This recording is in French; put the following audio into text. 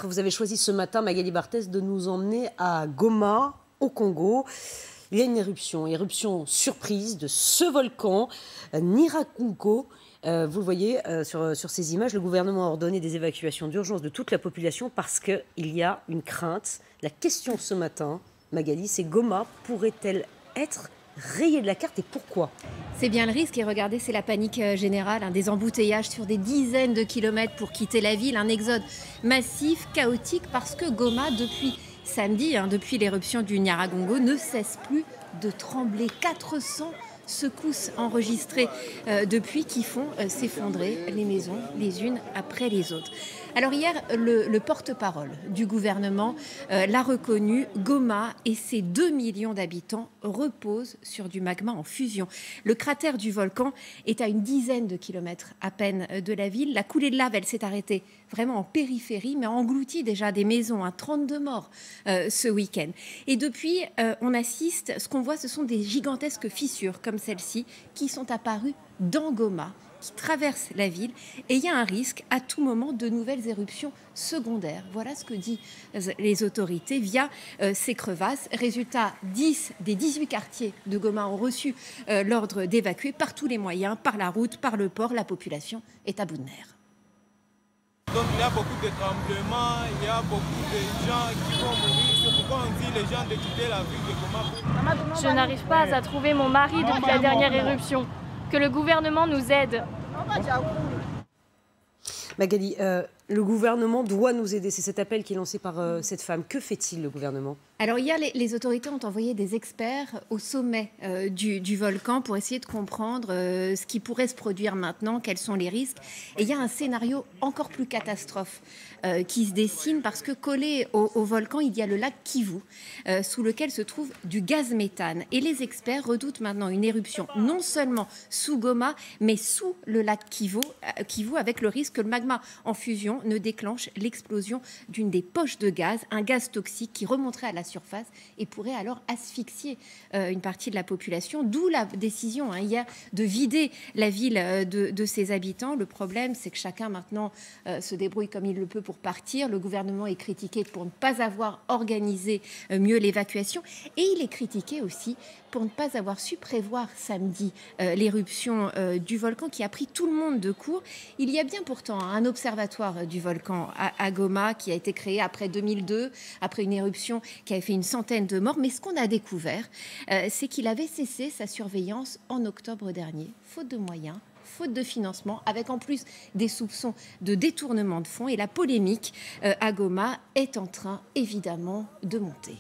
Vous avez choisi ce matin, Magali Barthez, de nous emmener à Goma, au Congo. Il y a une éruption surprise de ce volcan, Nyiragongo. Vous le voyez sur ces images, le gouvernement a ordonné des évacuations d'urgence de toute la population parce qu'il y a une crainte. La question ce matin, Magali, c'est Goma pourrait-elle être rayée de la carte et pourquoi? C'est bien le risque et regardez, c'est la panique générale, des embouteillages sur des dizaines de kilomètres pour quitter la ville, un exode massif, chaotique parce que Goma, depuis samedi, depuis l'éruption du Nyiragongo, ne cesse plus de trembler. 400 secousses enregistrées depuis qui font s'effondrer les maisons les unes après les autres. Alors hier, le porte-parole du gouvernement l'a reconnu, Goma et ses 2 millions d'habitants reposent sur du magma en fusion. Le cratère du volcan est à une dizaine de kilomètres à peine de la ville. La coulée de lave, elle s'est arrêtée vraiment en périphérie, mais a englouti déjà des maisons, 32 morts ce week-end. Et depuis, on assiste, ce qu'on voit, ce sont des gigantesques fissures comme celle-ci qui sont apparues dans Goma, qui traverse la ville, et il y a un risque à tout moment de nouvelles éruptions secondaires. Voilà ce que disent les autorités via ces crevasses. Résultat, 10 des 18 quartiers de Goma ont reçu l'ordre d'évacuer par tous les moyens, par la route, par le port. La population est à bout de nerfs. Donc il y a beaucoup de tremblements, il y a beaucoup de gens qui vont mourir. C'est pourquoi on dit les gens de quitter la ville de Goma. Je n'arrive pas à trouver mon mari depuis la dernière éruption. Que le gouvernement nous aide. Magali, le gouvernement doit nous aider. C'est cet appel qui est lancé par cette femme. Que fait-il, le gouvernement? Alors hier, les autorités ont envoyé des experts au sommet du volcan pour essayer de comprendre ce qui pourrait se produire maintenant, quels sont les risques. Et il y a un scénario encore plus catastrophe qui se dessine parce que collé au volcan, il y a le lac Kivu, sous lequel se trouve du gaz méthane. Et les experts redoutent maintenant une éruption non seulement sous Goma, mais sous le lac Kivu avec le risque que le magma en fusion ne déclenche l'explosion d'une des poches de gaz, un gaz toxique qui remonterait à la surface et pourrait alors asphyxier une partie de la population, d'où la décision hier de vider la ville de ses habitants. Le problème, c'est que chacun maintenant se débrouille comme il le peut pour partir. Le gouvernement est critiqué pour ne pas avoir organisé mieux l'évacuation et il est critiqué aussi pour ne pas avoir su prévoir samedi l'éruption du volcan qui a pris tout le monde de court. Il y a bien pourtant un observatoire du volcan à Goma qui a été créé après 2002, après une éruption qui avait fait une centaine de morts. Mais ce qu'on a découvert, c'est qu'il avait cessé sa surveillance en octobre dernier, faute de moyens, faute de financement, avec en plus des soupçons de détournement de fonds. Et la polémique à Goma est en train, évidemment, de monter.